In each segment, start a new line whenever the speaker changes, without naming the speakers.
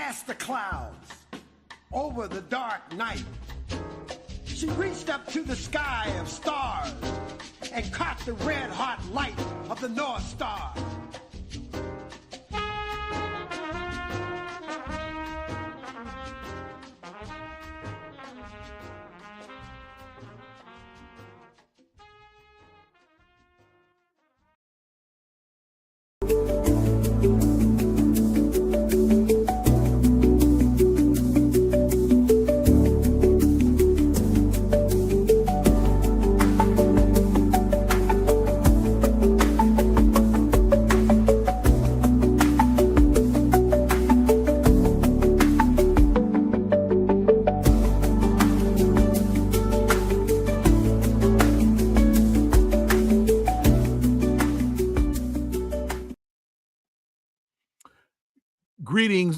past the clouds, over the dark night. She reached up to the sky of stars and caught the red-hot light of the North Star.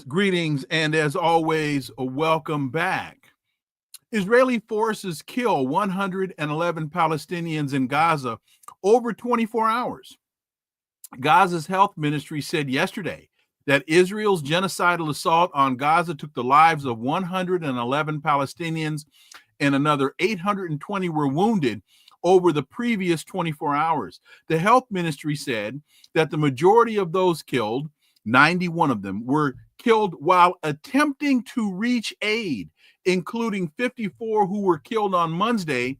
Greetings, and as always, welcome back. Israeli forces kill 111 Palestinians in Gaza over 24 hours. Gaza's health ministry said yesterday that Israel's genocidal assault on Gaza took the lives of 111 Palestinians and another 820 were wounded over the previous 24 hours. The health ministry said that the majority of those killed, 91 of them, were killed while attempting to reach aid, including 54 who were killed on Wednesday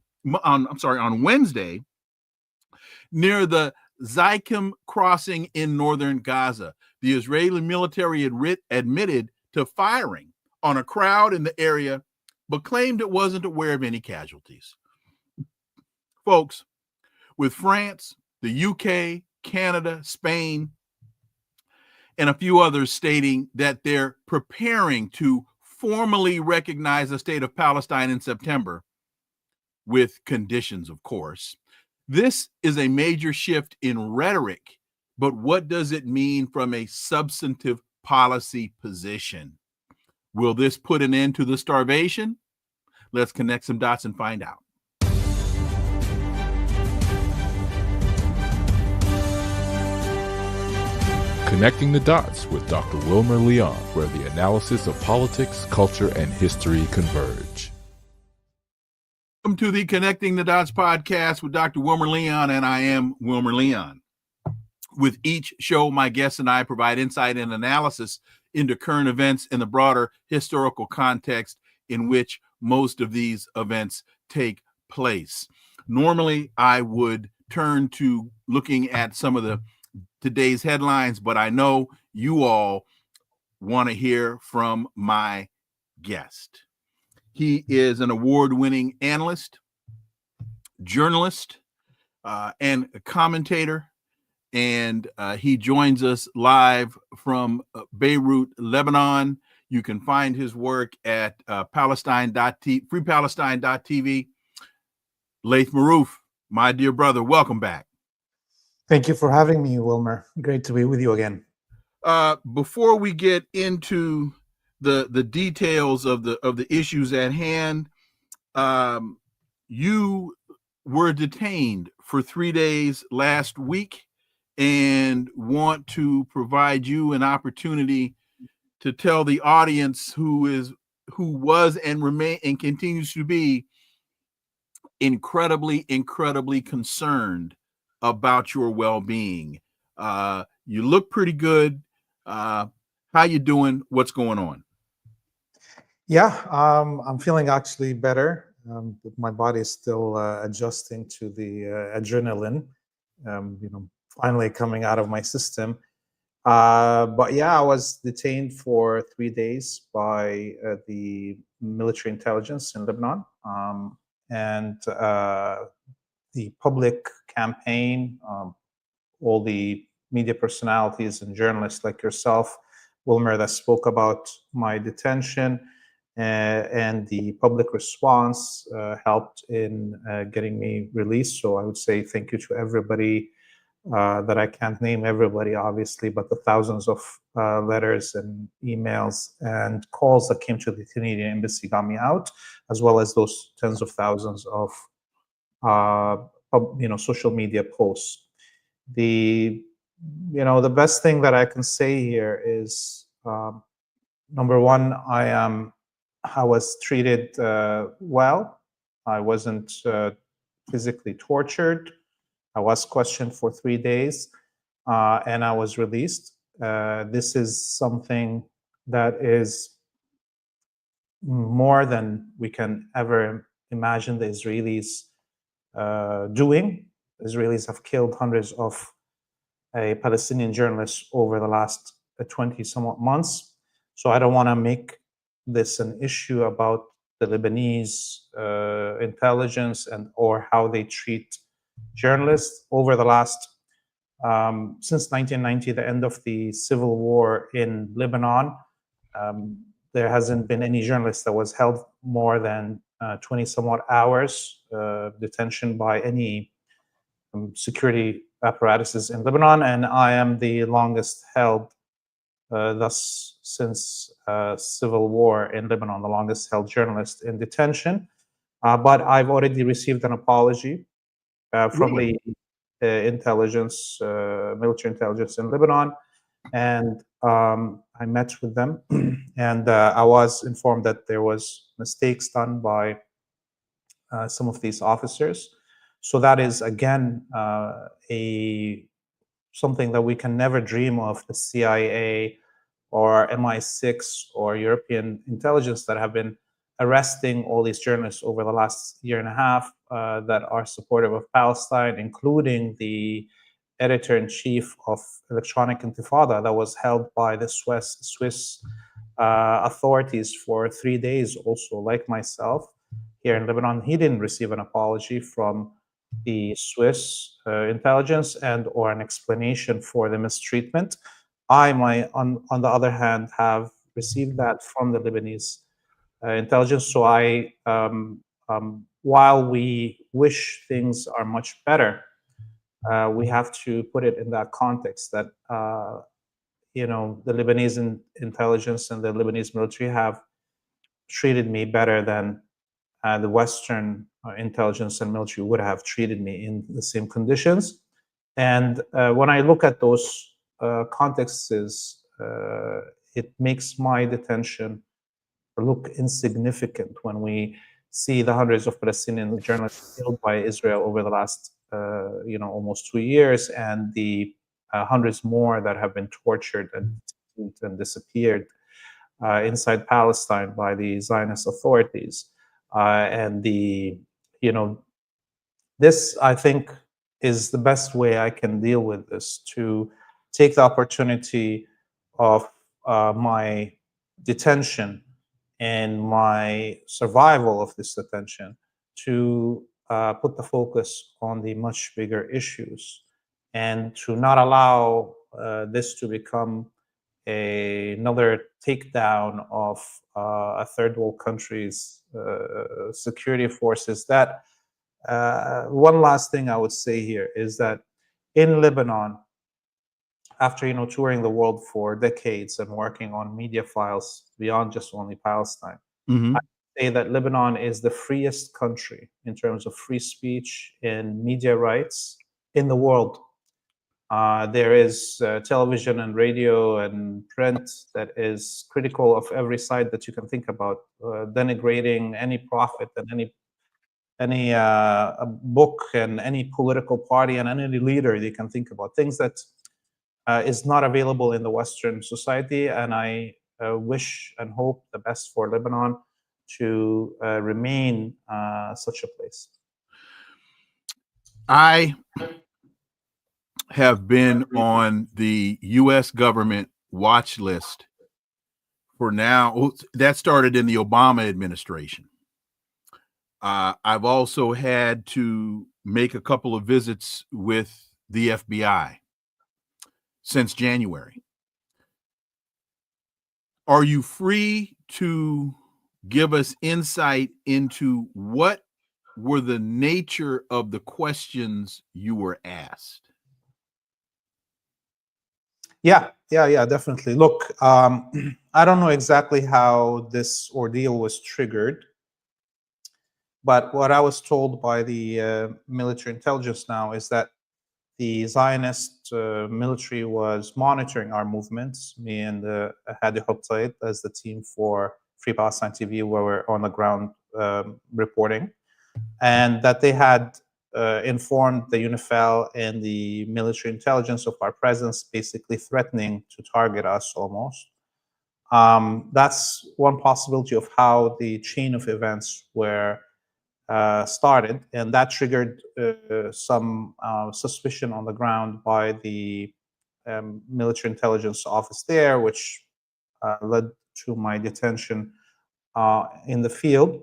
near the Zykim crossing in northern Gaza. The Israeli military admitted to firing on a crowd in the area, but claimed it wasn't aware of any casualties. Folks, with France, the UK, Canada, Spain, and a few others stating that they're preparing to formally recognize the state of Palestine in September, with conditions, of course. This is a major shift in rhetoric, but what does it mean from a substantive policy position? Will this put an end to the starvation? Let's connect some dots and find out.
Connecting the Dots with Dr. Wilmer Leon, where the analysis of politics, culture, and history converge.
Welcome to the Connecting the Dots podcast with Dr. Wilmer Leon, and I am Wilmer Leon. With each show, my guests and I provide insight and analysis into current events in the broader historical context in which most of these events take place. Normally, I would turn to looking at some of today's headlines, but I know you all want to hear from my guest. He is an award-winning analyst, journalist, and a commentator, and he joins us live from Beirut, Lebanon. You can find his work at freepalestine.tv. Laith Marouf, my dear brother, welcome back.
Thank you for having me, Wilmer. Great to be with you again.
Before we get into the details of the issues at hand, you were detained for 3 days last week, and want to provide you an opportunity to tell the audience who was and remain and continues to be incredibly concerned about your well-being. You look pretty good. How you doing? What's going on?
Yeah, I'm feeling actually better. But my body is still adjusting to the adrenaline, finally coming out of my system. But yeah, I was detained for 3 days by the military intelligence in Lebanon, and the public campaign, all the media personalities and journalists like yourself, Wilmer, that spoke about my detention, and the public response helped in getting me released. So I would say thank you to everybody that I can't name everybody, obviously, but the thousands of letters and emails and calls that came to the Canadian Embassy got me out, as well as those tens of thousands of social media posts. The best thing that I can say here is Number one, I was treated well. I wasn't physically tortured. I was questioned for 3 days, and I was released. This is something that is more than we can ever imagine the Israelis doing. Israelis have killed hundreds of Palestinian journalists over the last 20 somewhat months. So I don't want to make this an issue about the Lebanese intelligence and or how they treat journalists over the last since 1990, the end of the civil war in Lebanon. There hasn't been any journalist that was held more than 20 somewhat hours detention by any security apparatuses in Lebanon, and I am the longest held thus since civil war in Lebanon, the longest held journalist in detention. But I've already received an apology from the intelligence, military intelligence in Lebanon, and I met with them, and I was informed that there was mistakes done by some of these officers. So that is again something that we can never dream of. The CIA or MI6 or European intelligence that have been arresting all these journalists over the last year and a half that are supportive of Palestine, including the editor-in-chief of Electronic Intifada that was held by the Swiss authorities for 3 days also, like myself, here in Lebanon. He didn't receive an apology from the Swiss intelligence and or an explanation for the mistreatment. On the other hand, have received that from the Lebanese intelligence. So while we wish things are much better, we have to put it in that context that the Lebanese intelligence and the Lebanese military have treated me better than the Western intelligence and military would have treated me in the same conditions. And when I look at those contexts, it makes my detention look insignificant when we see the hundreds of Palestinian journalists killed by Israel over the last almost 2 years, and the hundreds more that have been tortured and disappeared inside Palestine by the Zionist authorities. And this, I think, is the best way I can deal with this, to take the opportunity of my detention and my survival of this detention to put the focus on the much bigger issues, and to not allow this to become another takedown of a third world country's security forces. That one last thing I would say here is that in Lebanon, after touring the world for decades and working on media files beyond just only Palestine, I say that Lebanon is the freest country in terms of free speech and media rights in the world. There is television and radio and print that is critical of every side that you can think about, denigrating any prophet and any book and any political party and any leader you can think about, things that is not available in the Western society. And I wish and hope the best for Lebanon to remain such a place.
I have been on the U.S. government watch list for now. That started in the Obama administration. I've also had to make a couple of visits with the FBI since January. Are you free to give us insight into what were the nature of the questions you were asked?
Yeah, definitely. Look, I don't know exactly how this ordeal was triggered, but what I was told by the military intelligence now is that the Zionist military was monitoring our movements. Me and Hadi Hoptait as the team for Free Palestine TV, where we're on the ground reporting, and that they had informed the UNIFIL and the military intelligence of our presence, basically threatening to target us almost. That's one possibility of how the chain of events were started, and that triggered some suspicion on the ground by the military intelligence office there, which led to my detention in the field.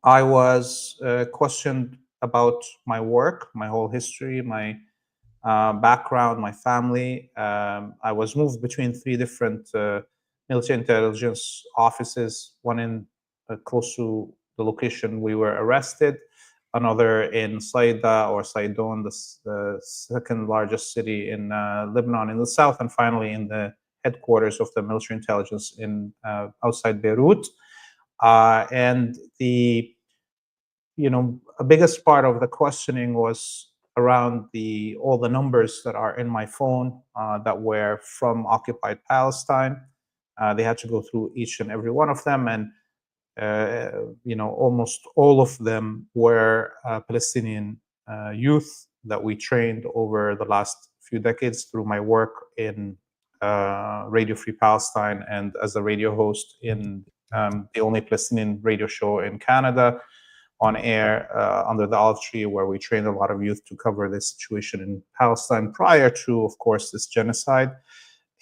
I was questioned about my work, my whole history, my background, my family. I was moved between 3 different military intelligence offices, one in close to the location we were arrested, another in Saida or Saidon, the second largest city in Lebanon in the south, and finally in the headquarters of the military intelligence in outside Beirut. And the biggest part of the questioning was around all the numbers that are in my phone that were from occupied Palestine. They had to go through each and every one of them, and almost all of them were Palestinian youth that we trained over the last few decades through my work in Radio Free Palestine and as a radio host in the only Palestinian radio show in Canada on air under the olive tree, where we trained a lot of youth to cover this situation in Palestine prior to, of course, this genocide.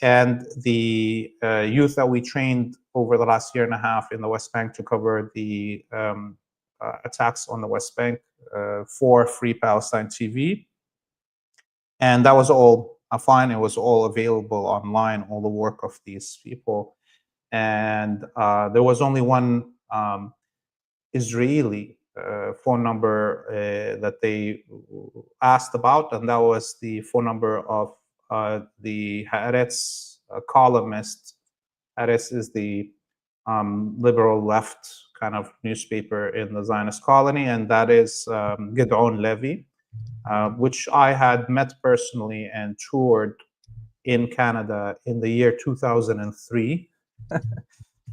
And the youth that we trained over the last year and a half in the West Bank to cover the attacks on the West Bank for Free Palestine TV. And that was all fine. It was all available online, all the work of these people. And there was only one Israeli phone number that they asked about, and that was the phone number of the Haaretz columnist. Haaretz is the liberal left kind of newspaper in the Zionist colony, and that is Gidon Levy, which I had met personally and toured in Canada in the year 2003,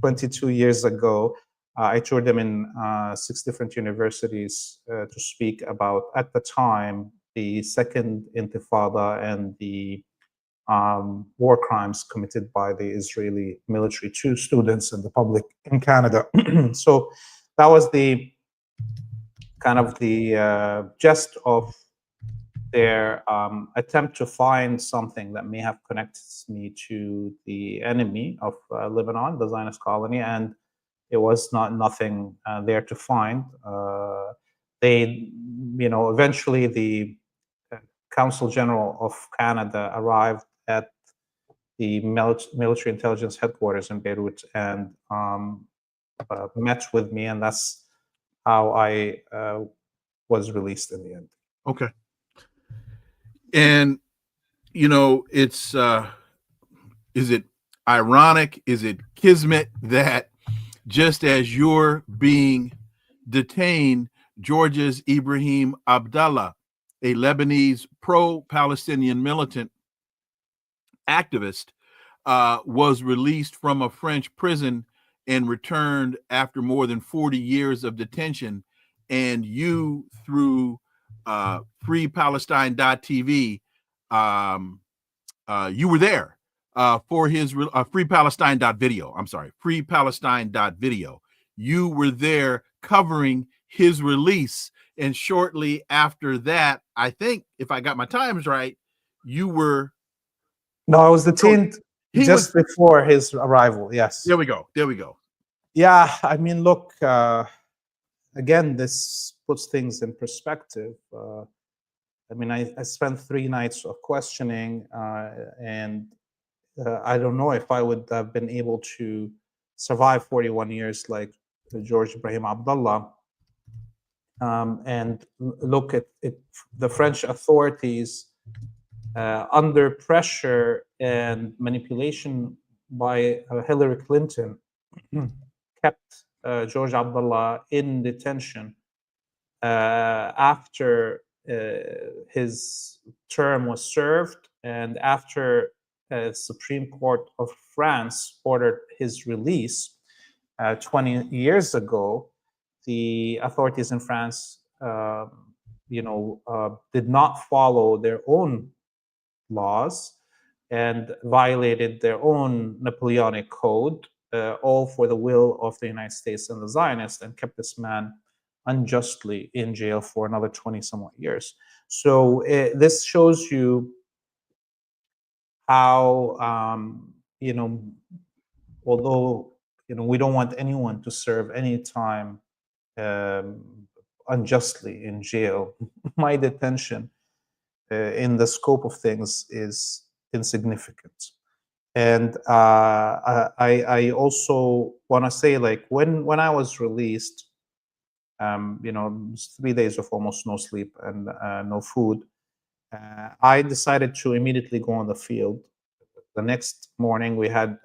22 years ago. I toured them in 6 different universities to speak about, at the time, the Second Intifada and the war crimes committed by the Israeli military to students and the public in Canada. So that was the kind of the gist of their attempt to find something that may have connected me to the enemy of Lebanon, the Zionist colony, and it was nothing there to find. They, eventually the Council General of Canada arrived at the military intelligence headquarters in Beirut and met with me, and that's how I was released in the end.
Okay. And, it's, is it ironic? Is it kismet that just as you're being detained, Georgia's Ibrahim Abdallah, a Lebanese pro-Palestinian militant activist, was released from a French prison and returned after more than 40 years of detention. And you, through freepalestine.tv, you were there for his freepalestine.video. I'm sorry, freepalestine.video. You were there covering his release. And shortly after that, I think, if I got my times right, you were...
No, I was detained just before his arrival, yes.
There we go.
Yeah, I mean, look, again, this puts things in perspective. I mean, I spent 3 nights of questioning, and I don't know if I would have been able to survive 41 years like George Ibrahim Abdallah. And look at it, the French authorities, under pressure and manipulation by Hillary Clinton, kept George Abdallah in detention after his term was served, and after Supreme Court of France ordered his release 20 years ago, the authorities in France, did not follow their own laws and violated their own Napoleonic code, all for the will of the United States and the Zionists, and kept this man unjustly in jail for another 20 somewhat years. So this shows you how, although we don't want anyone to serve any time unjustly in jail, my detention in the scope of things is insignificant. And I also want to say, like, when I was released, 3 days of almost no sleep and no food, I decided to immediately go on the field. The next morning, we had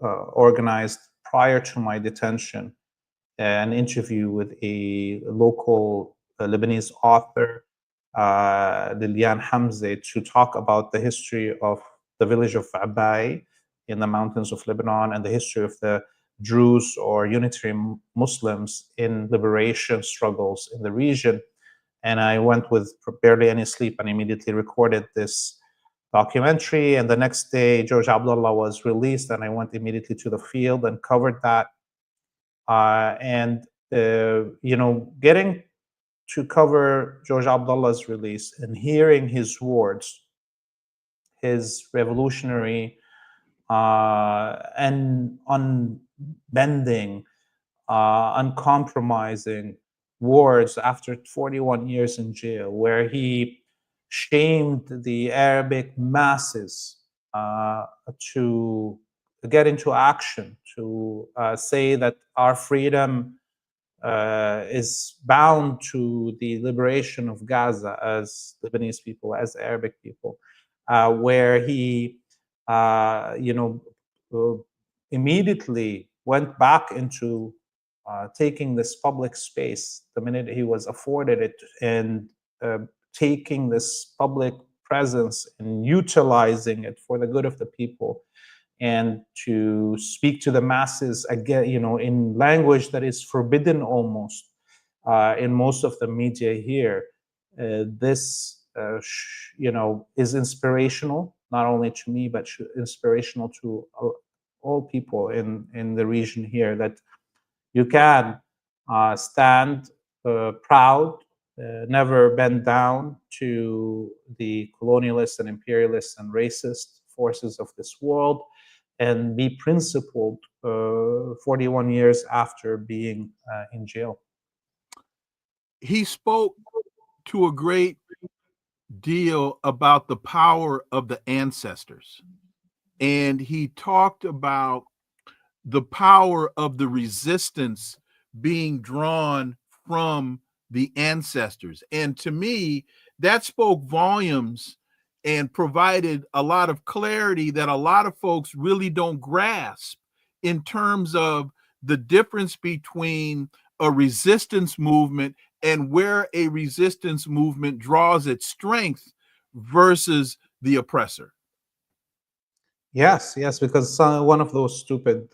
organized, prior to my detention, an interview with a local Lebanese author, Lilian Hamze, to talk about the history of the village of Abai in the mountains of Lebanon and the history of the Druze or Unitary Muslims in liberation struggles in the region. And I went with barely any sleep and immediately recorded this documentary. And the next day, George Abdullah was released, and I went immediately to the field and covered that. Getting to cover George Abdullah's release and hearing his words, his revolutionary and unbending, uncompromising words after 41 years in jail, where he shamed the Arabic masses to get into action, to say that our freedom is bound to the liberation of Gaza as Lebanese people, as Arabic people, where he, immediately went back into taking this public space the minute he was afforded it, and taking this public presence and utilizing it for the good of the people, and to speak to the masses again, in language that is forbidden almost in most of the media here. This, is inspirational, not only to me, but inspirational to all people in the region here, that you can stand proud, never bend down to the colonialist and imperialist and racist forces of this world, and be principled 41 years after being in jail.
He spoke to a great deal about the power of the ancestors. And he talked about the power of the resistance being drawn from the ancestors. And to me, that spoke volumes and provided a lot of clarity that a lot of folks really don't grasp in terms of the difference between a resistance movement and where a resistance movement draws its strength versus the oppressor.
Yes, because one of those stupid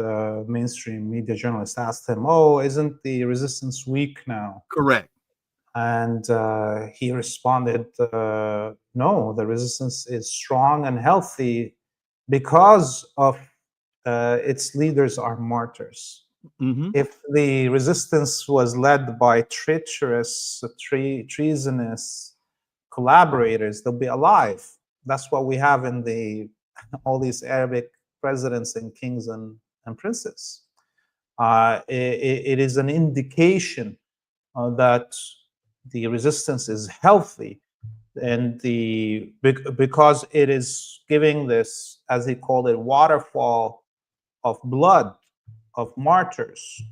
mainstream media journalists asked him, "Oh, isn't the resistance weak now?"
Correct.
And he responded, "No, the resistance is strong and healthy because of its leaders are martyrs."
Mm-hmm.
If the resistance was led by treacherous, treasonous collaborators, they'll be alive. That's what we have in all these Arabic presidents and kings and princes. It is an indication that the resistance is healthy, and because it is giving this, as he called it, waterfall of blood, of martyrs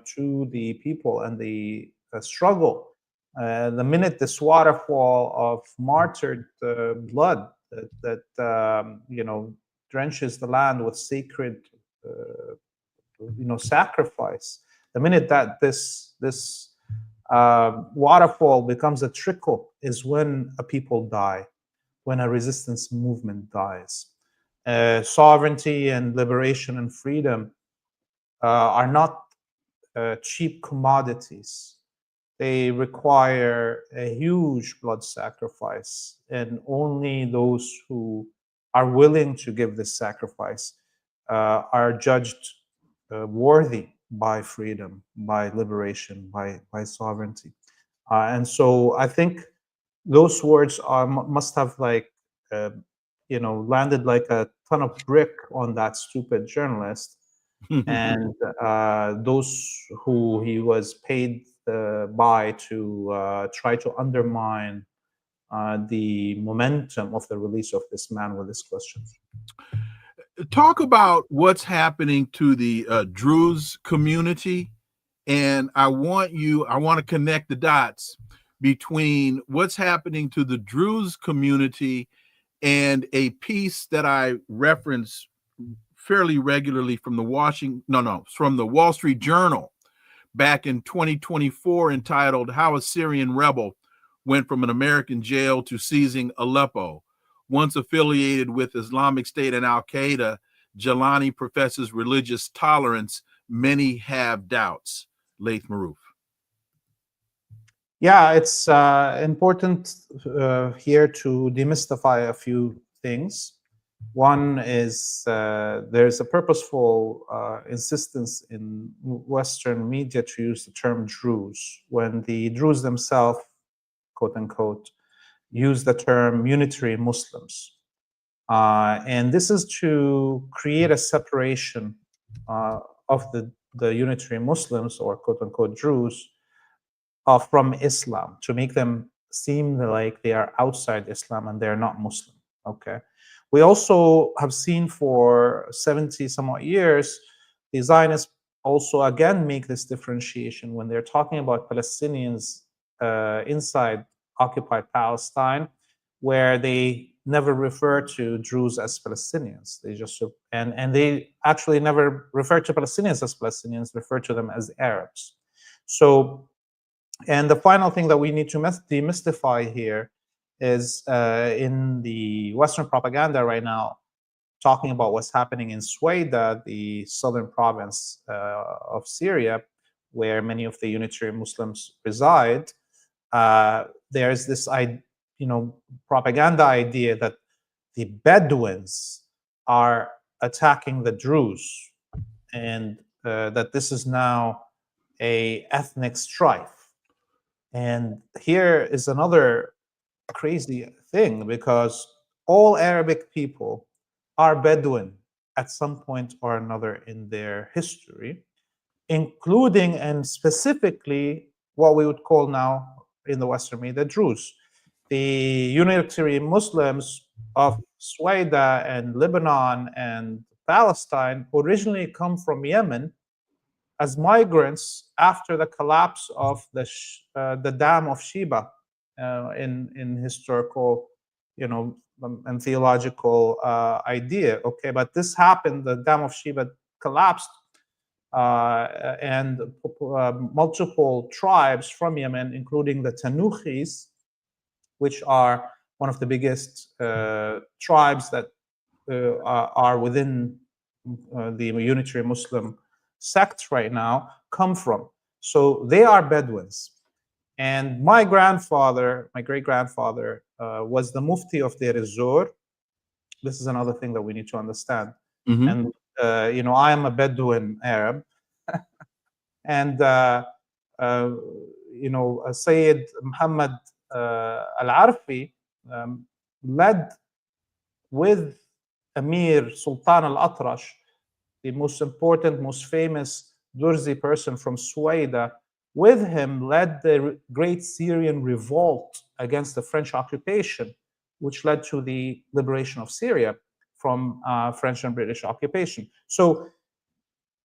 to the people and the struggle. The minute this waterfall of martyred blood that drenches the land with sacred sacrifice, the minute that this Waterfall becomes a trickle is when a people die, when a resistance movement dies. Sovereignty and liberation and freedom are not cheap commodities. They require a huge blood sacrifice, and only those who are willing to give this sacrifice are judged worthy by freedom, by liberation, by sovereignty. And so I think those words must have landed like a ton of brick on that stupid journalist and those who he was paid by to try to undermine the momentum of the release of this man with this question.
Talk about what's happening to the Druze community, and I want to connect the dots between what's happening to the Druze community and a piece that I reference fairly regularly from the Wall Street Journal back in 2024, entitled "How a Syrian Rebel Went from an American Jail to Seizing Aleppo." Once affiliated with Islamic State and Al-Qaeda, Jelani professes religious tolerance. Many have doubts. Laith Marouf.
Yeah, it's important here to demystify a few things. One is there's a purposeful insistence in Western media to use the term Druze, when the Druze themselves, quote unquote, use the term unitary Muslims. And this is to create a separation of the unitary Muslims, or quote unquote Druze, from Islam, to make them seem like they are outside Islam and they're not Muslim. Okay. We also have seen for 70 some odd years, the Zionists also again make this differentiation when they're talking about Palestinians inside occupied Palestine, where they never refer to Druze as Palestinians. They just and they actually never refer to Palestinians as Palestinians, refer to them as Arabs. So, and the final thing that we need to demystify here is in the Western propaganda right now, talking about what's happening in Suwaida, the southern province of Syria, where many of the unitary Muslims reside. There's this propaganda idea that the Bedouins are attacking the Druze, and that this is now a ethnic strife. And here is another crazy thing, because all Arabic people are Bedouin at some point or another in their history, including and specifically what we would call now in the Western media Druze. The unitary Muslims of Suwaida and Lebanon and Palestine originally come from Yemen as migrants after the collapse of the Dam of Sheba in historical, and theological idea. Okay, but this happened. The Dam of Sheba collapsed, and multiple tribes from Yemen, including the Tanukhis, which are one of the biggest tribes that are within the unitary Muslim sect right now, come from. So they are Bedouins. And my great-grandfather, was the Mufti of Deir ez-Zor. This is another thing that we need to understand.
Mm-hmm.
And, I am a Bedouin Arab. And, Sayyid Muhammad al-Arfi led with Amir Sultan al-Atrash, the most important, most famous Durzi person from Suwaida, with him led the great Syrian revolt against the French occupation, which led to the liberation of Syria from French and British occupation. So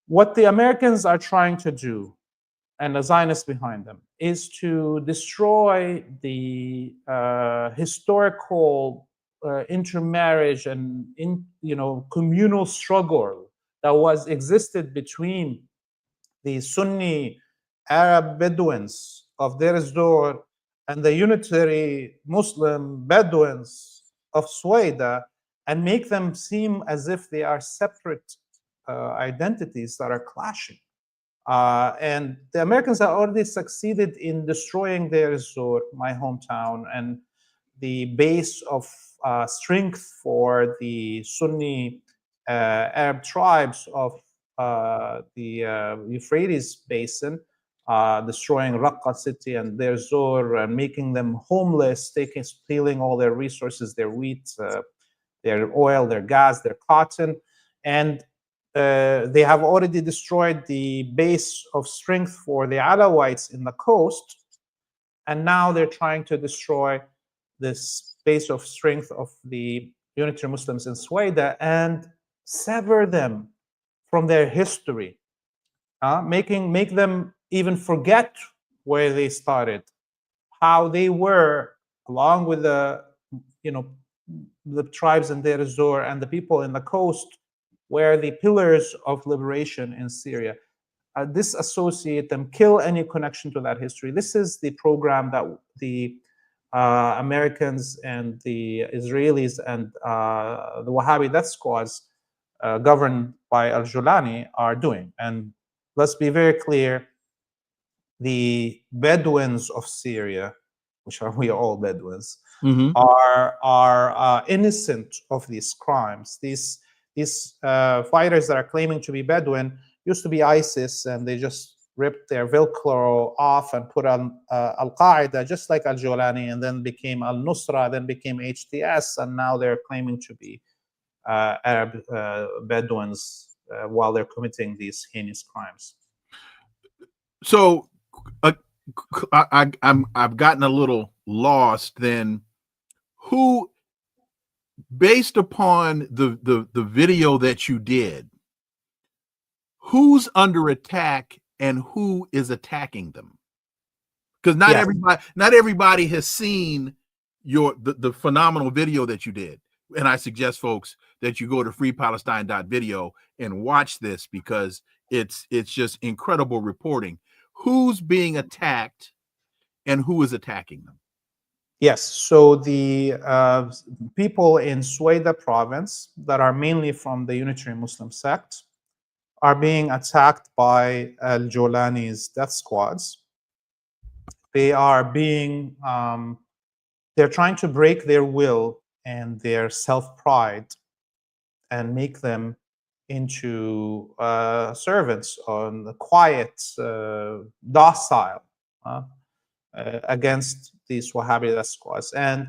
what the Americans are trying to do, and the Zionists behind them, is to destroy the historical intermarriage and communal struggle that existed between the Sunni Arab Bedouins of Deir ez-Zor and the unitary Muslim Bedouins of Suwaida and make them seem as if they are separate identities that are clashing. And the Americans have already succeeded in destroying Deir ez-Zor, my hometown, and the base of strength for the Sunni Arab tribes of the Euphrates Basin, destroying Raqqa city and Deir ez-Zor and making them homeless, stealing all their resources, their wheat, their oil, their gas, their cotton. And they have already destroyed the base of strength for the Alawites in the coast. And now they're trying to destroy this base of strength of the unitary Muslims in Suwaida and sever them from their history, make them even forget where they started, how they were, along with the tribes in Deir ez-Zor and the people in the coast, were the pillars of liberation in Syria. Disassociate them, kill any connection to that history. This is the program that the Americans and the Israelis and the Wahhabi death squads governed by al-Julani are doing. And let's be very clear, the Bedouins of Syria, which are we all Bedouins, are innocent of these crimes. These fighters that are claiming to be Bedouin used to be ISIS, and they just ripped their Velcro off and put on Al-Qaeda, just like al-Julani, and then became al-Nusra, then became HTS, and now they're claiming to be Arab Bedouins while they're committing these heinous crimes.
So I've gotten a little lost then. Who, based upon the video that you did, who's under attack and who is attacking them? Because not everybody has seen the phenomenal video that you did. And I suggest folks that you go to freepalestine.video and watch this, because it's just incredible reporting. Who's being attacked and who is attacking them?
Yes, so the people in Suwaida province that are mainly from the Unitary Muslim sect are being attacked by al-Julani's death squads. They are being, they're trying to break their will and their self-pride and make them into servants on the quiet, docile, against these Wahhabi death squads. And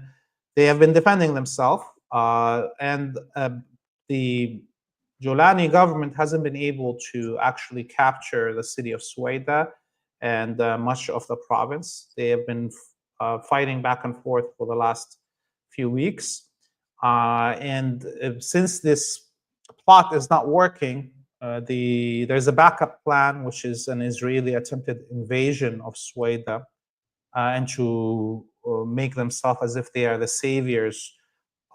they have been defending themselves, and the Julani government hasn't been able to actually capture the city of Suwaida and much of the province. They have been fighting back and forth for the last few weeks. And since this plot is not working, there's a backup plan, which is an Israeli attempted invasion of Suwaida, and to make themselves as if they are the saviors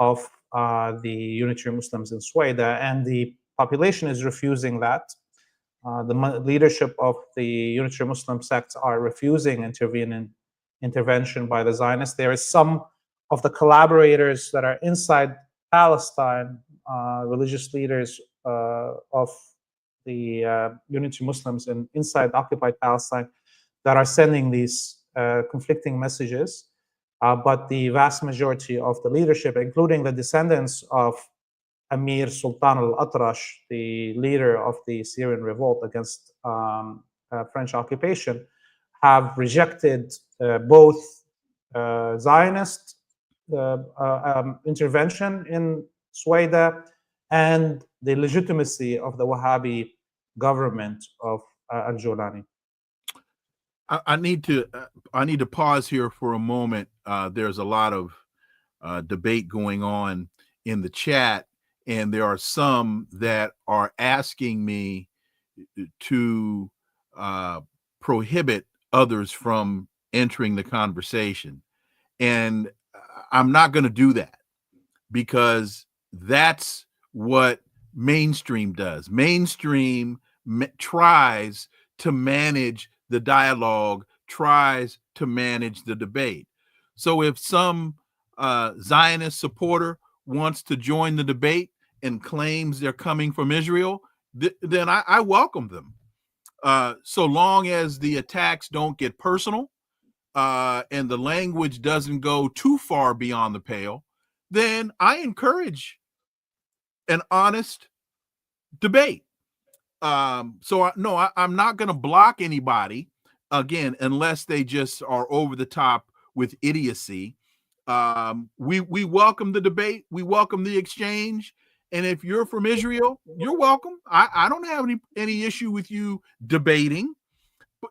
of the unitary Muslims in Suwaida. And the population is refusing that. The leadership of the unitary Muslim sects are refusing intervention by the Zionists. There is some of the collaborators that are inside Palestine, religious leaders of the unitary Muslims and inside occupied Palestine, that are sending these conflicting messages. But the vast majority of the leadership, including the descendants of Amir Sultan al-Atrash, the leader of the Syrian revolt against French occupation, have rejected both Zionist intervention in Suwaida and the legitimacy of the Wahhabi government of al-Julani.
I need to pause here for a moment. There's a lot of debate going on in the chat, and there are some that are asking me to prohibit others from entering the conversation. And I'm not going to do that, because that's what mainstream does. Mainstream tries to manage the dialogue, tries to manage the debate. So if some Zionist supporter wants to join the debate and claims they're coming from Israel, then I welcome them. So long as the attacks don't get personal and the language doesn't go too far beyond the pale, then I encourage an honest debate. I'm not going to block anybody, again, unless they just are over the top with idiocy. We welcome the debate. We welcome the exchange. And if you're from Israel, you're welcome. I don't have any issue with you debating.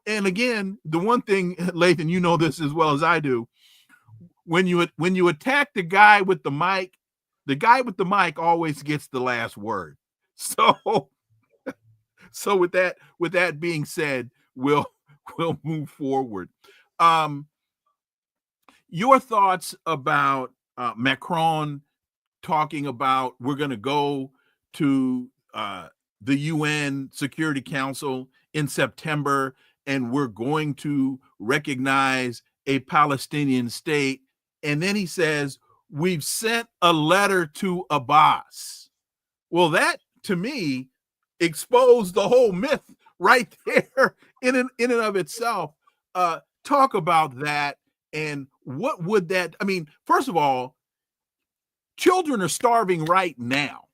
And again, the one thing, Laith, you know this as well as I do, when you attack the guy with the mic always gets the last word. So with that being said, we'll move forward. Your thoughts about Macron talking about we're going to go to the UN Security Council in September and we're going to recognize a Palestinian state. And then he says, we've sent a letter to Abbas. Well, that to me exposed the whole myth right there in and of itself. Talk about that. And what would that, I mean, first of all, children are starving right now.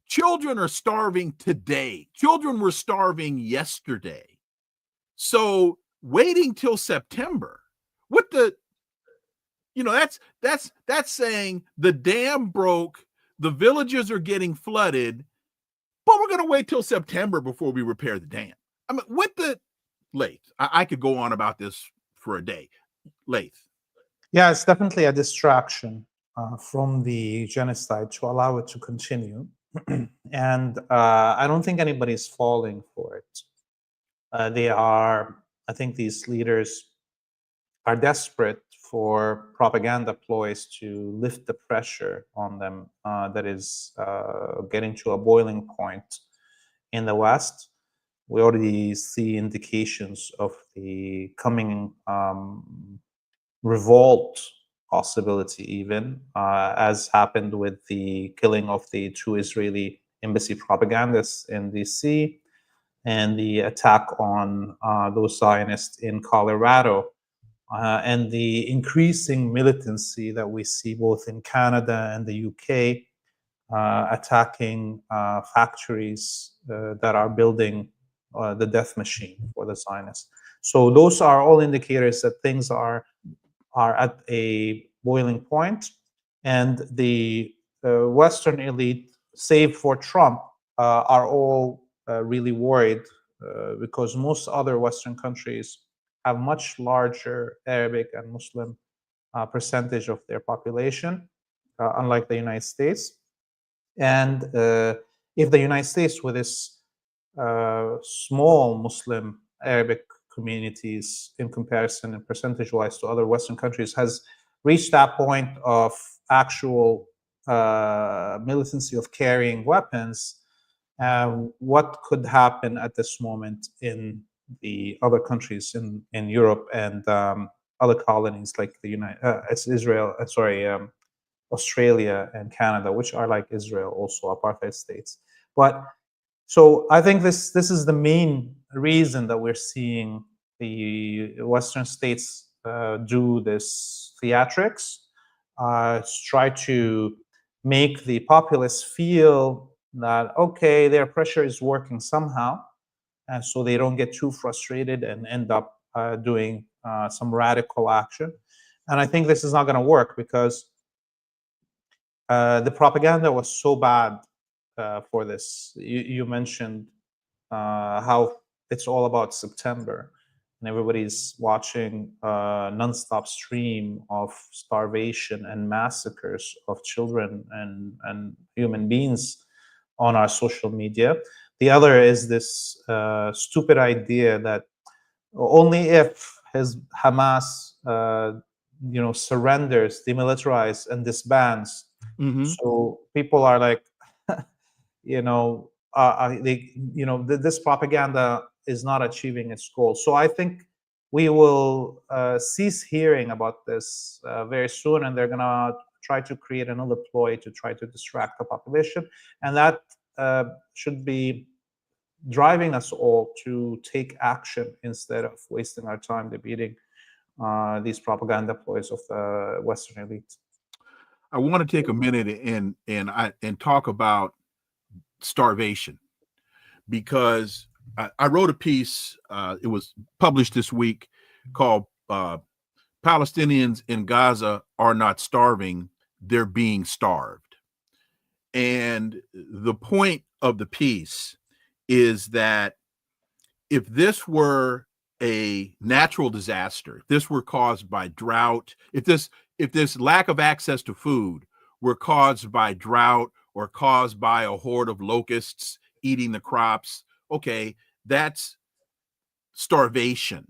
Children are starving today. Children were starving yesterday. So waiting till September, that's saying the dam broke, the villages are getting flooded, but we're going to wait till September before we repair the dam. I mean, Laith, I could go on about this for a day. Laith.
Yeah, it's definitely a distraction from the genocide to allow it to continue. And I don't think anybody's falling for it. I think these leaders are desperate for propaganda ploys to lift the pressure on them that is getting to a boiling point in the West. We already see indications of the coming revolt possibility, even as happened with the killing of the 2 Israeli embassy propagandists in DC and the attack on those Zionists in Colorado, and the increasing militancy that we see both in Canada and the UK attacking factories that are building the death machine for the Zionists. So those are all indicators that things are at a boiling point, and the Western elite, save for Trump, are all really worried because most other Western countries have much larger Arabic and Muslim percentage of their population, unlike the United States. And if the United States, with its small Muslim Arabic communities in comparison and percentage-wise to other Western countries, has reached that point of actual militancy of carrying weapons, what could happen at this moment in the other countries in Europe and other colonies like Australia and Canada, which are like Israel, also apartheid states. But so I think this is the main reason that we're seeing the Western states do this theatrics, try to make the populace feel that, okay, their pressure is working somehow, and so they don't get too frustrated and end up doing some radical action. And I think this is not going to work because the propaganda was so bad for this. You mentioned how it's all about September, and everybody's watching a nonstop stream of starvation and massacres of children and human beings on our social media. The other is this stupid idea that only if Hamas surrenders, demilitarizes, and disbands. Mm-hmm. So people are like, this propaganda is not achieving its goal. So I think we will cease hearing about this very soon, and they're going to try to create another ploy to try to distract the population. And that should be driving us all to take action instead of wasting our time debating these propaganda ploys of the Western elite.
I want to take a minute and talk about starvation, because I wrote a piece. It was published this week called "Palestinians in Gaza Are Not Starving; They're Being Starved." And the point of the piece is that if this were a natural disaster, if this were caused by drought, if this lack of access to food were caused by drought or caused by a horde of locusts eating the crops, okay, that's starvation.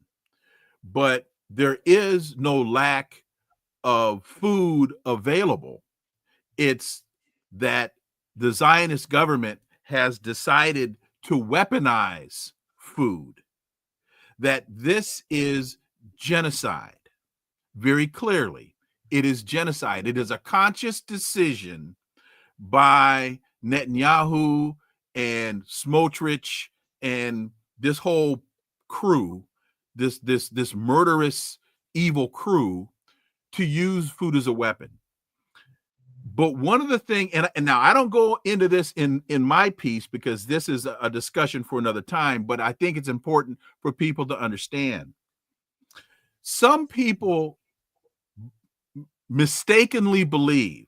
But there is no lack of food available. It's that the Zionist government has decided to weaponize food, that this is genocide. Very clearly, it is genocide. It is a conscious decision by Netanyahu and Smotrich and this whole crew, this murderous, evil crew, to use food as a weapon. But one of the things, and now I don't go into this in my piece because this is a discussion for another time, but I think it's important for people to understand. Some people mistakenly believe,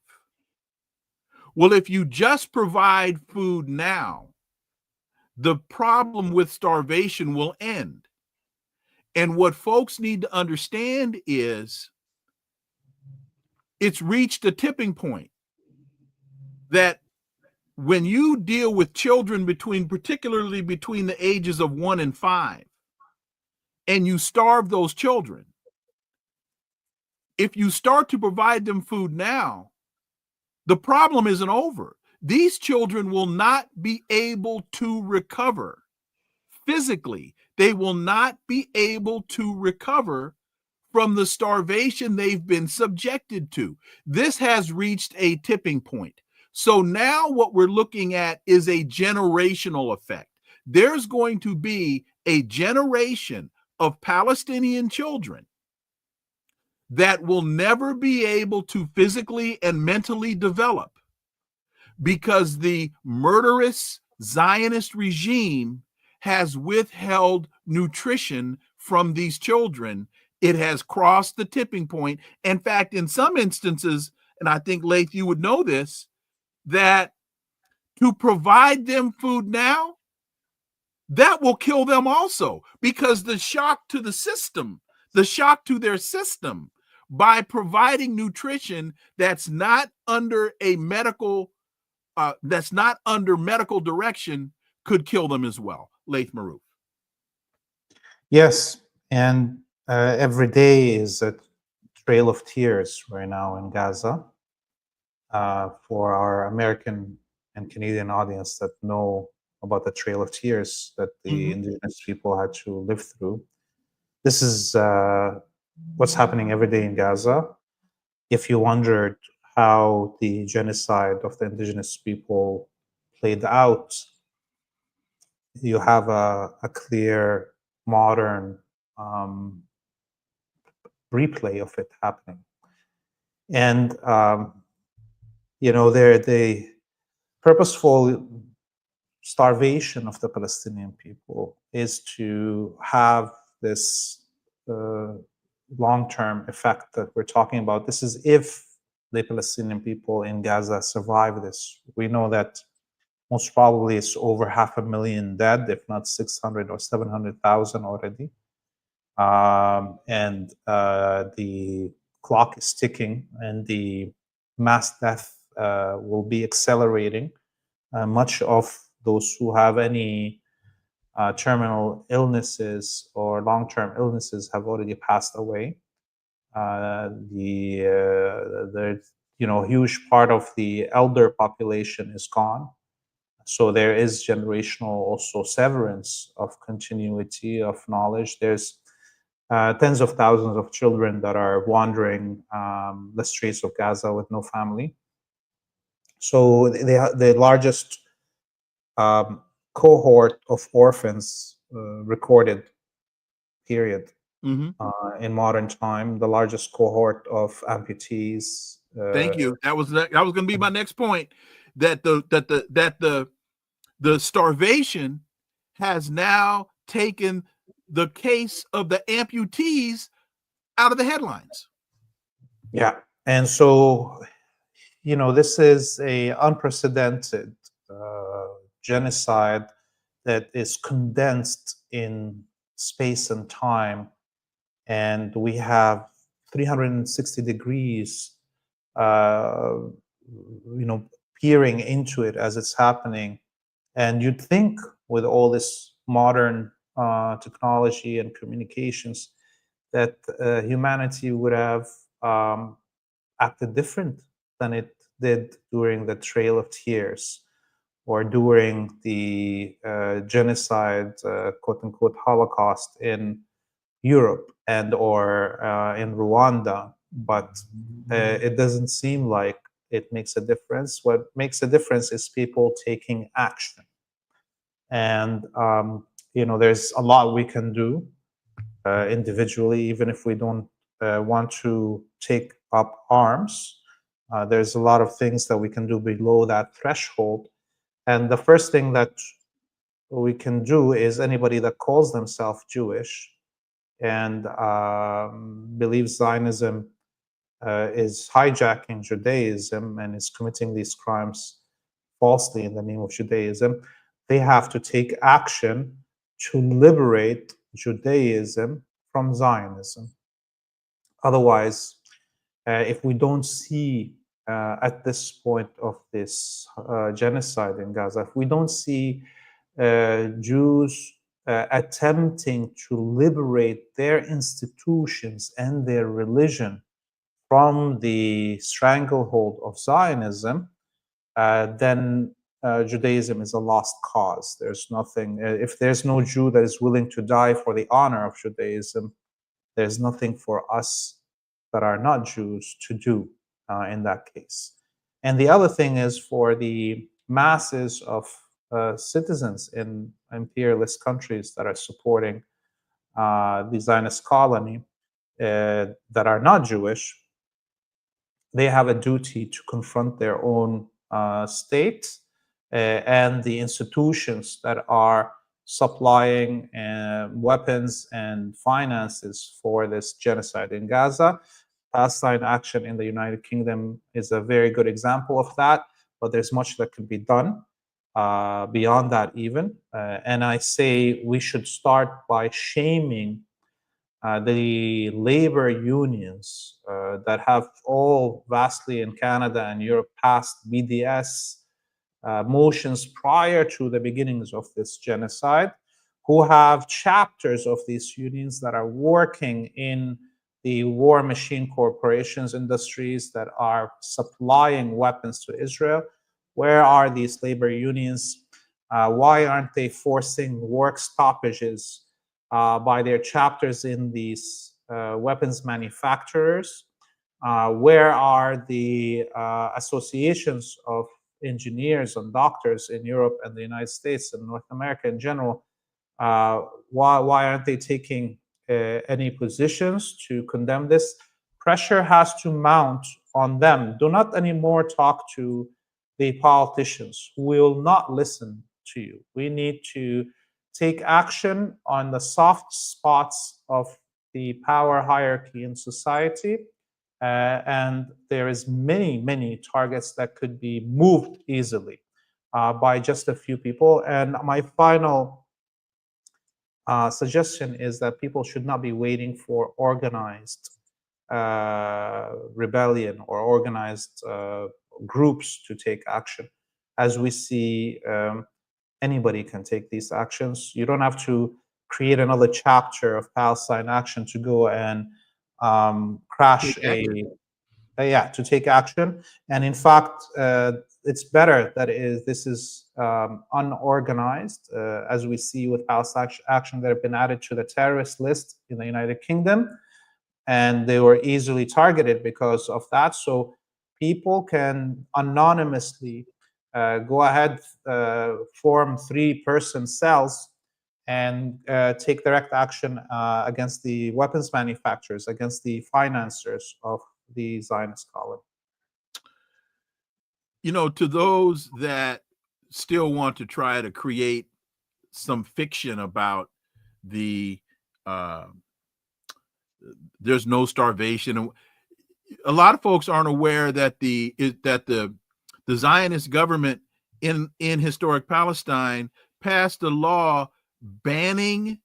well, if you just provide food now, the problem with starvation will end. And what folks need to understand is it's reached a tipping point that when you deal with children particularly between the ages of 1 and 5, and you starve those children, if you start to provide them food now, the problem isn't over. These children will not be able to recover physically. They will not be able to recover from the starvation they've been subjected to. This has reached a tipping point. So now what we're looking at is a generational effect. There's going to be a generation of Palestinian children that will never be able to physically and mentally develop because the murderous Zionist regime has withheld nutrition from these children. It has crossed the tipping point. In fact, in some instances, and I think, Laith, you would know this, that to provide them food now, that will kill them also, because the shock to the system, the shock to their system by providing nutrition that's not under a medical, that's not under medical direction could kill them as well. Laith Marouf.
Yes, and every day is a trail of tears right now in Gaza. For our American and Canadian audience that know about the trail of tears that the indigenous people had to live through, this is what's happening every day in Gaza. If you wondered how the genocide of the indigenous people played out, you have a clear modern replay of it happening. And the purposeful starvation of the Palestinian people is to have this long-term effect that we're talking about. This is if the Palestinian people in Gaza survive this. We know that most probably it's over 500,000 dead, if not 600 or 700,000 already. And the clock is ticking, and the mass death will be accelerating. Much of those who have any terminal illnesses or long-term illnesses have already passed away. The huge part of the elder population is gone. So there is generational also severance of continuity of knowledge. There's tens of thousands of children that are wandering the streets of Gaza with no family. So the largest cohort of orphans recorded, period, in modern time. The largest cohort of amputees.
Thank you. That was going to be my next point. That the starvation has now taken the case of the amputees out of the headlines.
Yeah, and so this is a unprecedented genocide that is condensed in space and time, and we have 360 degrees peering into it as it's happening. And you'd think with all this modern technology and communications that humanity would have acted different than it did during the Trail of Tears or during the genocide, quote unquote, Holocaust in Europe and or in Rwanda. But it doesn't seem like it makes a difference. What makes a difference is people taking action. And, there's a lot we can do individually, even if we don't want to take up arms. There's a lot of things that we can do below that threshold. And the first thing that we can do is anybody that calls themselves Jewish and believes Zionism is hijacking Judaism and is committing these crimes falsely in the name of Judaism, they have to take action to liberate Judaism from Zionism. Otherwise, if we don't see at this point of this genocide in Gaza, if we don't see Jews attempting to liberate their institutions and their religion from the stranglehold of Zionism, then Judaism is a lost cause. There's nothing, if there's no Jew that is willing to die for the honor of Judaism, there's nothing for us that are not Jews to do in that case. And the other thing is for the masses of citizens in imperialist countries that are supporting the Zionist colony that are not Jewish, they have a duty to confront their own state and the institutions that are supplying weapons and finances for this genocide in Gaza. Palestine Action in the United Kingdom is a very good example of that, but there's much that can be done beyond that even. And I say we should start by shaming the labor unions that have all vastly in Canada and Europe passed BDS motions prior to the beginnings of this genocide, who have chapters of these unions that are working in the war machine corporations industries that are supplying weapons to Israel. Where are these labor unions? Why aren't they forcing work stoppages by their chapters in these weapons manufacturers? Where are the associations of engineers and doctors in Europe and the United States and North America in general? Why aren't they taking any positions to condemn this? Pressure has to mount on them. Do not anymore talk to the politicians who will not listen to you. We need to take action on the soft spots of the power hierarchy in society. And there is many targets that could be moved easily by just a few people. And my final suggestion is that people should not be waiting for organized rebellion or organized groups to take action. As we see, anybody can take these actions. You don't have to create another chapter of Palestine Action to go and crash to take action. And in fact, it's better that this is unorganized, as we see with Palestine Action that have been added to the terrorist list in the United Kingdom, and they were easily targeted because of that. So people can anonymously go ahead, form 3-person cells, and take direct action against the weapons manufacturers, against the financiers of the Zionist colony.
You know, to those that still want to try to create some fiction about the there's no starvation, a lot of folks aren't aware that the Zionist government in historic Palestine passed a law banning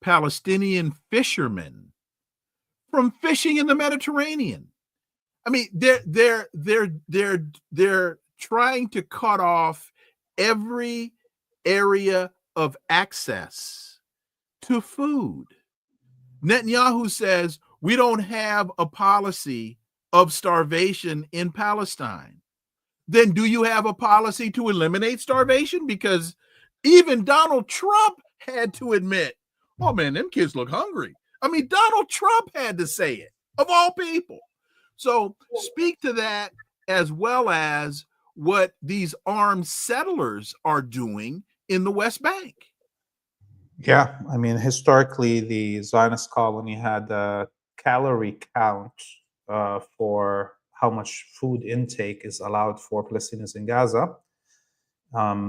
Palestinian fishermen from fishing in the Mediterranean. I mean, they're trying to cut off every area of access to food. Netanyahu says we don't have a policy of starvation in Palestine. Then do you have a policy to eliminate starvation? Because even Donald Trump had to admit, oh man, them kids look hungry. I mean, Donald Trump had to say it, of all people. So speak to that, as well as what these armed settlers are doing in the West Bank.
Yeah, I mean, historically, the Zionist colony had a calorie count for how much food intake is allowed for Palestinians in Gaza.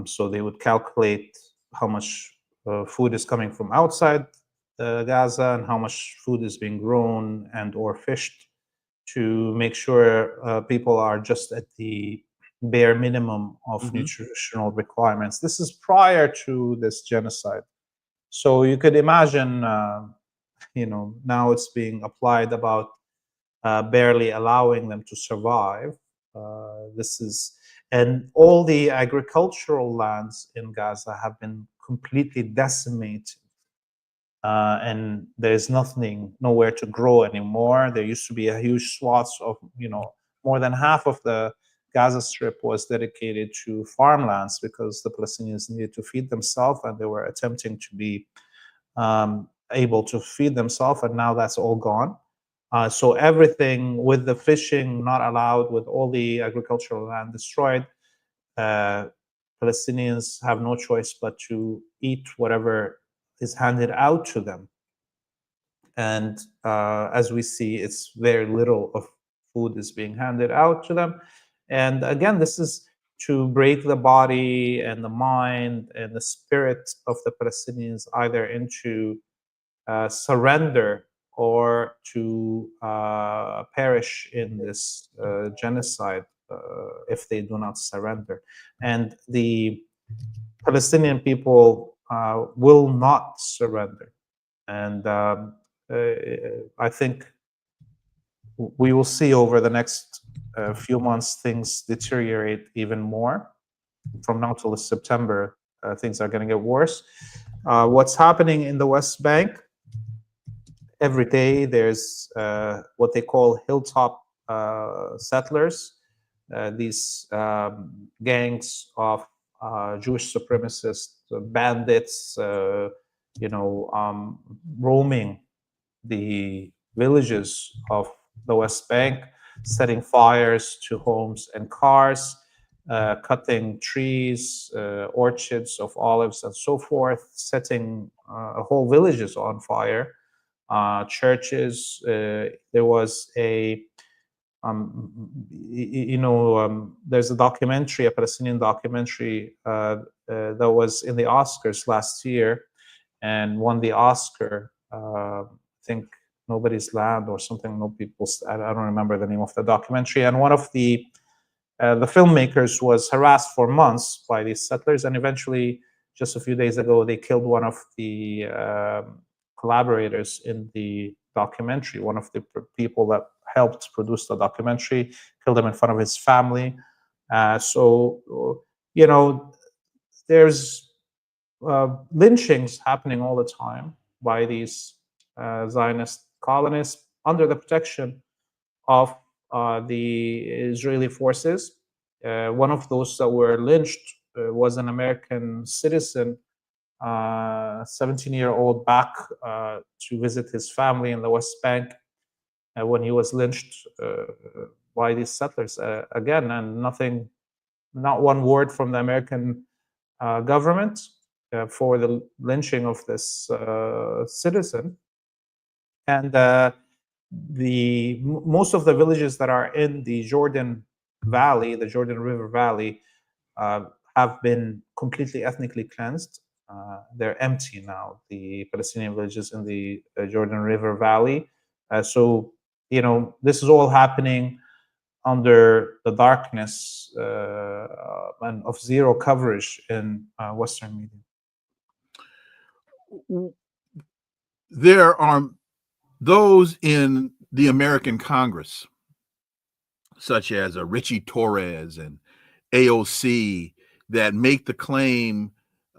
So they would calculate how much food is coming from outside Gaza and how much food is being grown and or fished, to make sure people are just at the bare minimum of nutritional requirements. This is prior to this genocide. So you could imagine, now it's being applied about barely allowing them to survive. And all the agricultural lands in Gaza have been completely decimated. And there's nowhere to grow anymore. There used to be a huge swaths of, more than half of the Gaza Strip was dedicated to farmlands because the Palestinians needed to feed themselves, and they were attempting to be able to feed themselves, and now that's all gone. So everything, with the fishing not allowed, with all the agricultural land destroyed, Palestinians have no choice but to eat whatever is handed out to them. And as we see, it's very little of food is being handed out to them. And again, this is to break the body and the mind and the spirit of the Palestinians either into surrender or to perish in this genocide if they do not surrender. And the Palestinian people will not surrender. And I think we will see over the next few months things deteriorate even more. From now till September, things are going to get worse. What's happening in the West Bank? Every day there's what they call hilltop settlers, these gangs of Jewish supremacists, bandits, roaming the villages of the West Bank, setting fires to homes and cars, cutting trees, orchards of olives and so forth, setting whole villages on fire, churches. There was there's a documentary, a Palestinian documentary that was in the Oscars last year and won the Oscar. I think Nobody's Land or something. No People's. I don't remember the name of the documentary. And one of the filmmakers was harassed for months by these settlers, and eventually, just a few days ago, they killed one of the collaborators in the documentary. One of the people that helped produce the documentary killed him in front of his family. There's lynchings happening all the time by these Zionist colonists under the protection of the Israeli forces. One of those that were lynched was an American citizen, 17-year-old, back to visit his family in the West Bank when he was lynched by these settlers again, and not one word from the American government for the lynching of this citizen. And most of the villages that are in the Jordan Valley, the Jordan River Valley, have been completely ethnically cleansed. They're empty now, the Palestinian villages in the Jordan River Valley. So, this is all happening under the darkness and of zero coverage in Western media.
There are those in the American Congress, such as Richie Torres and AOC, that make the claim,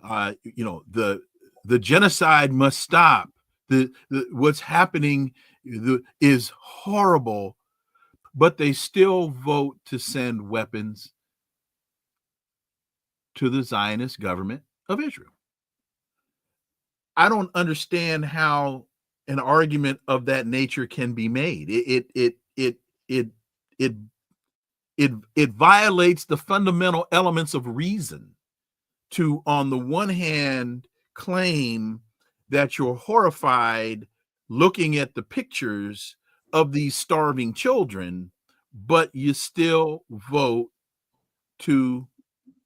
the genocide must stop. What's happening is horrible, but they still vote to send weapons to the Zionist government of Israel. I don't understand how an argument of that nature can be made. It violates the fundamental elements of reason to, on the one hand, claim that you're horrified looking at the pictures of these starving children, but you still vote to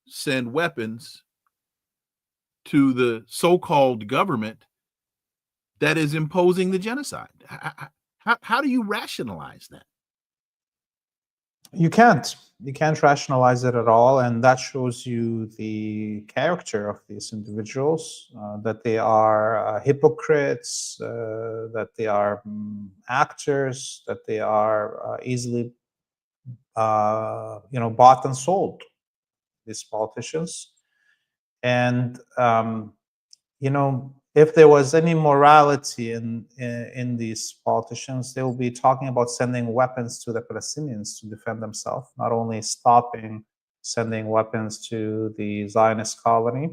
send weapons to the so-called government that is imposing the genocide. How do you rationalize that?
You can't rationalize it at all, and that shows you the character of these individuals, that they are hypocrites, that they are actors, that they are easily bought and sold, these politicians. And if there was any morality in these politicians, they will be talking about sending weapons to the Palestinians to defend themselves, not only stopping sending weapons to the Zionist colony.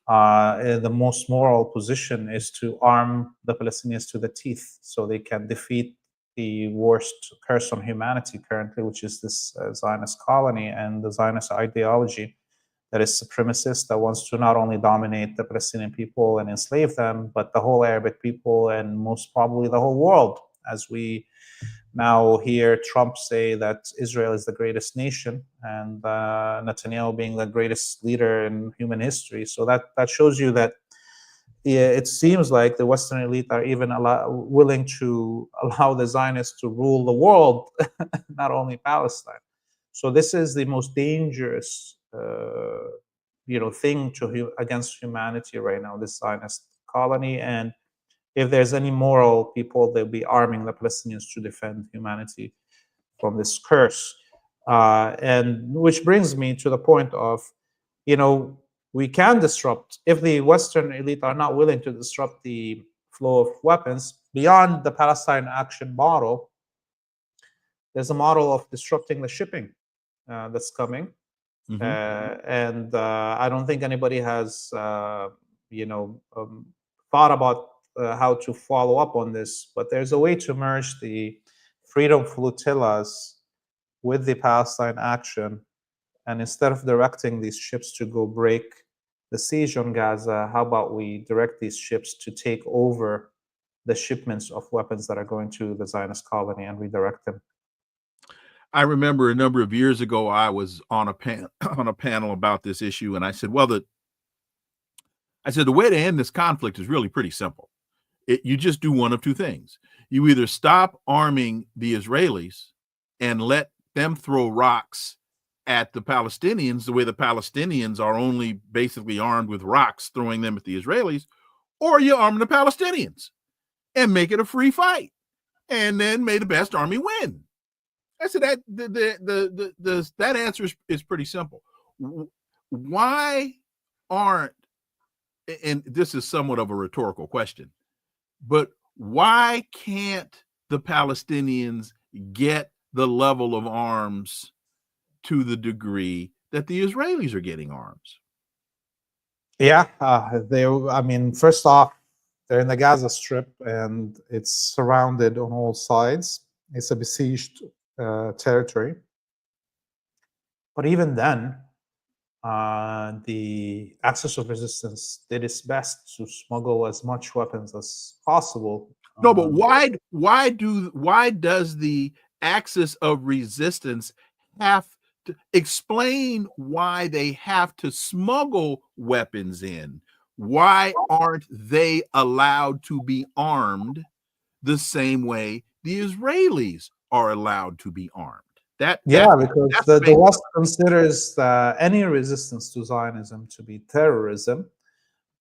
The most moral position is to arm the Palestinians to the teeth so they can defeat the worst curse on humanity currently, which is this Zionist colony and the Zionist ideology that is supremacist, that wants to not only dominate the Palestinian people and enslave them, but the whole Arabic people and most probably the whole world. As we now hear Trump say that Israel is the greatest nation, and Netanyahu being the greatest leader in human history. So that shows you that it seems like the Western elite are even willing to allow the Zionists to rule the world, not only Palestine. So this is the most dangerous thing against humanity right now, this Zionist colony. And if there's any moral people, they'll be arming the Palestinians to defend humanity from this curse. And which brings me to the point of, we can disrupt, if the Western elite are not willing to disrupt the flow of weapons beyond the Palestine action model, there's a model of disrupting the shipping that's coming. Mm-hmm. And I don't think anybody has, thought about how to follow up on this, but there's a way to merge the freedom flotillas with the Palestine action. And instead of directing these ships to go break the siege on Gaza, how about we direct these ships to take over the shipments of weapons that are going to the Zionist colony and redirect them?
I remember a number of years ago, I was on a panel about this issue, and I said, the way to end this conflict is really pretty simple. You just do one of two things. You either stop arming the Israelis and let them throw rocks at the Palestinians the way the Palestinians are only basically armed with rocks, throwing them at the Israelis, or you arm the Palestinians and make it a free fight, and then may the best army win. I said that that answer is pretty simple. Why aren't, and this is somewhat of a rhetorical question, but why can't the Palestinians get the level of arms to the degree that the Israelis are getting arms?
Yeah, I mean, first off, they're in the Gaza Strip and it's surrounded on all sides. It's a besieged territory. But even then, the Axis of Resistance did its best to smuggle as much weapons as possible.
No, but why does the Axis of Resistance have to explain why they have to smuggle weapons in? Why aren't they allowed to be armed the same way the Israelis are allowed to be armed?
Because the West considers any resistance to Zionism to be terrorism.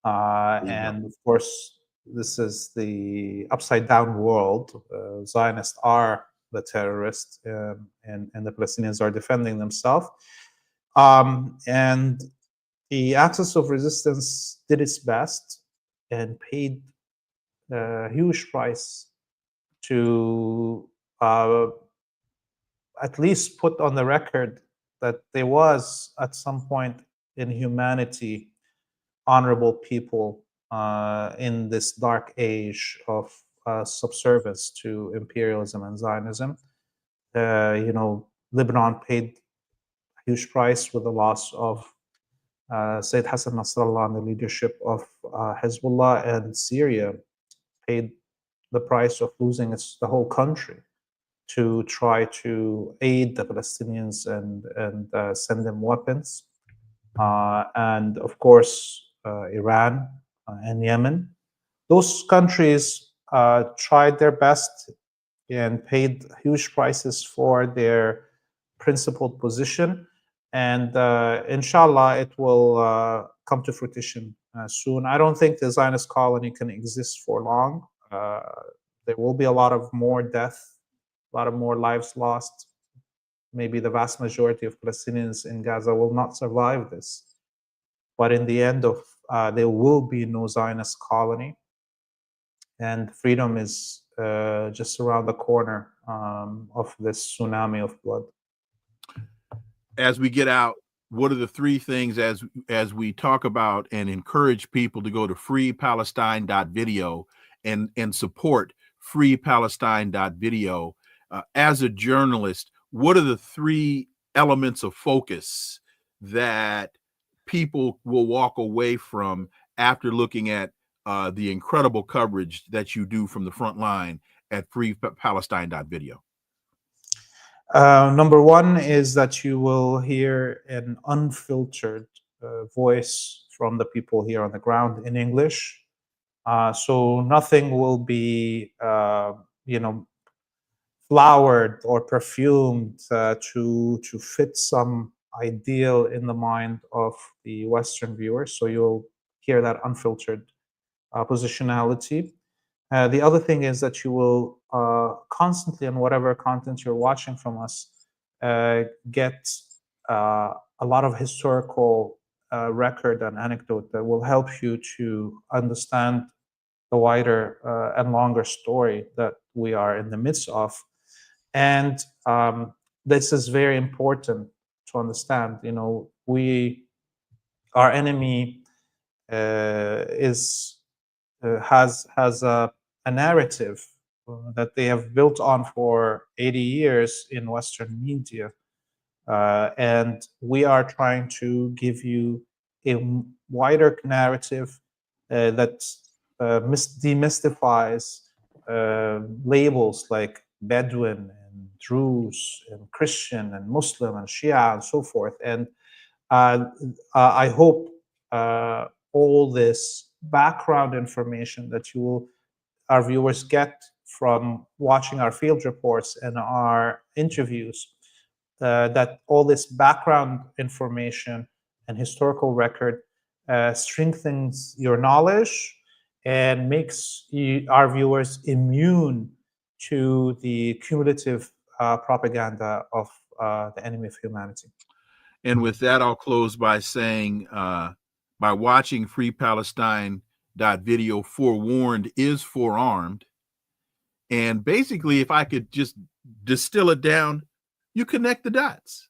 And of course, this is the upside down world. Zionists are the terrorists, and the Palestinians are defending themselves. And the Axis of Resistance did its best and paid a huge price to at least put on the record that there was, at some point in humanity, honorable people in this dark age of subservience to imperialism and Zionism. Lebanon paid a huge price with the loss of Sayyid Hassan Nasrallah and the leadership of Hezbollah, and Syria paid the price of losing the whole country to try to aid the Palestinians and send them weapons. And of course, Iran and Yemen. Those countries tried their best and paid huge prices for their principled position. And inshallah, it will come to fruition soon. I don't think the Zionist colony can exist for long. There will be a lot of more death, a lot of more lives lost. Maybe the vast majority of Palestinians in Gaza will not survive this. But in the end there will be no Zionist colony, and freedom is just around the corner of this tsunami of blood.
As we get out, what are the three things as we talk about and encourage people to go to freepalestine.video and support freepalestine.video? As a journalist, what are the three elements of focus that people will walk away from after looking at the incredible coverage that you do from the front line at freepalestine.video?
Number one is that you will hear an unfiltered voice from the people here on the ground in English. So nothing will be, flowered or perfumed to fit some ideal in the mind of the Western viewers. So you'll hear that unfiltered positionality. The other thing is that you will constantly, on whatever content you're watching from us, get a lot of historical record and anecdote that will help you to understand the wider and longer story that we are in the midst of. And this is very important to understand. Our enemy has a narrative that they have built on for 80 years in Western media, and we are trying to give you a wider narrative that demystifies labels like Bedouin and Druze and Christian and Muslim and Shia and so forth. And I hope all this background information that our viewers get from watching our field reports and our interviews, that all this background information and historical record strengthens your knowledge and makes our viewers immune to the cumulative propaganda of the enemy of humanity.
And with that, I'll close by saying, by watching freepalestine.video, forewarned is forearmed. And basically, if I could just distill it down, you connect the dots.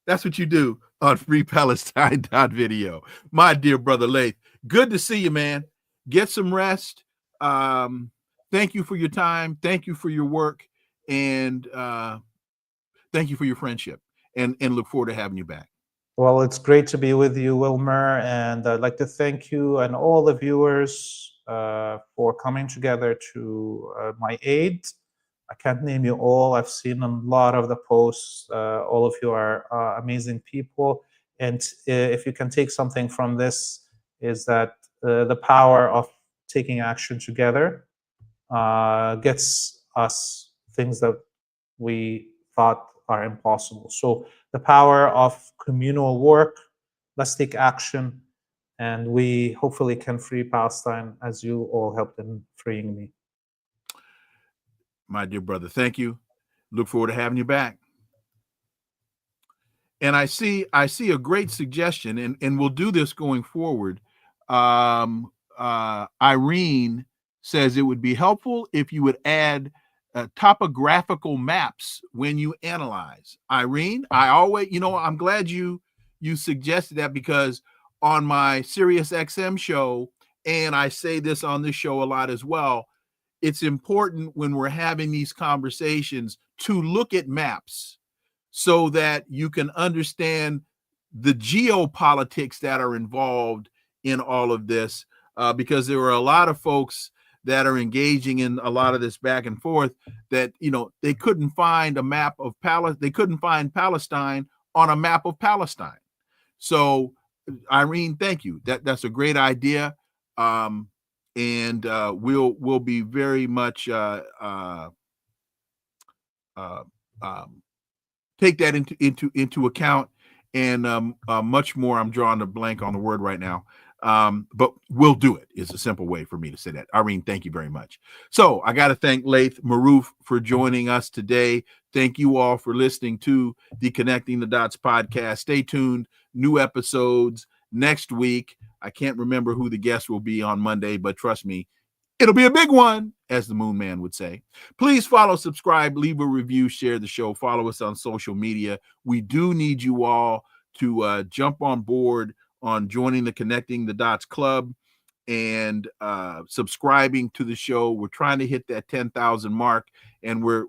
That's what you do on freepalestine.video. My dear brother Laith, good to see you, man. Get some rest. Thank you for your time. Thank you for your work. And thank you for your friendship. And look forward to having you back.
Well, it's great to be with you, Wilmer. And I'd like to thank you and all the viewers for coming together to my aid. I can't name you all. I've seen a lot of the posts. All of you are amazing people. And if you can take something from this, is that the power of taking action together gets us things that we thought are impossible. So the power of communal work, let's take action, and we hopefully can free Palestine as you all helped in freeing me.
My dear brother, thank you. Look forward to having you back. And I see a great suggestion, and we'll do this going forward. Irene says it would be helpful if you would add topographical maps when you analyze. Irene, I always, I'm glad you suggested that, because on my Sirius XM show, and I say this on this show a lot as well, it's important when we're having these conversations to look at maps so that you can understand the geopolitics that are involved in all of this, because there are a lot of folks that are engaging in a lot of this back and forth that, they couldn't find a map of they couldn't find Palestine on a map of Palestine. So Irene, thank you. That's a great idea. And we'll be very much take that into account, and much more. I'm drawing a blank on the word right now, but we'll do it is a simple way for me to say that. Irene, thank you very much. So I got to thank Laith Marouf for joining us today. Thank you all for listening to the Connecting the Dots podcast. Stay tuned. New episodes next week. I can't remember who the guest will be on Monday, but trust me, it'll be a big one, as the Moon Man would say. Please follow, subscribe, leave a review, share the show, follow us on social media. We do need you all to jump on board on joining the Connecting the Dots Club and subscribing to the show. We're trying to hit that 10,000 mark, and we're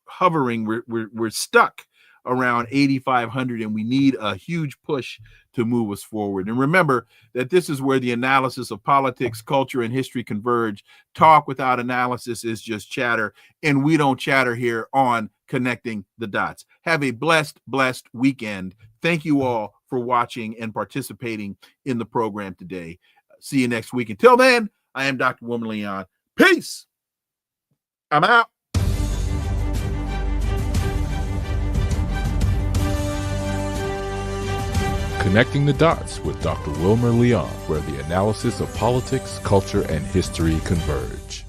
hovering. We're stuck around 8,500, and we need a huge push to move us forward. And remember that this is where the analysis of politics, culture, and history converge. Talk without analysis is just chatter, and we don't chatter here on Connecting the Dots. Have a blessed weekend. Thank you all for watching and participating in the program today. See you next week. Until then, I am Dr. Wilmer Leon. Peace. I'm out.
Connecting the Dots with Dr. Wilmer Leon, where the analysis of politics, culture, and history converge.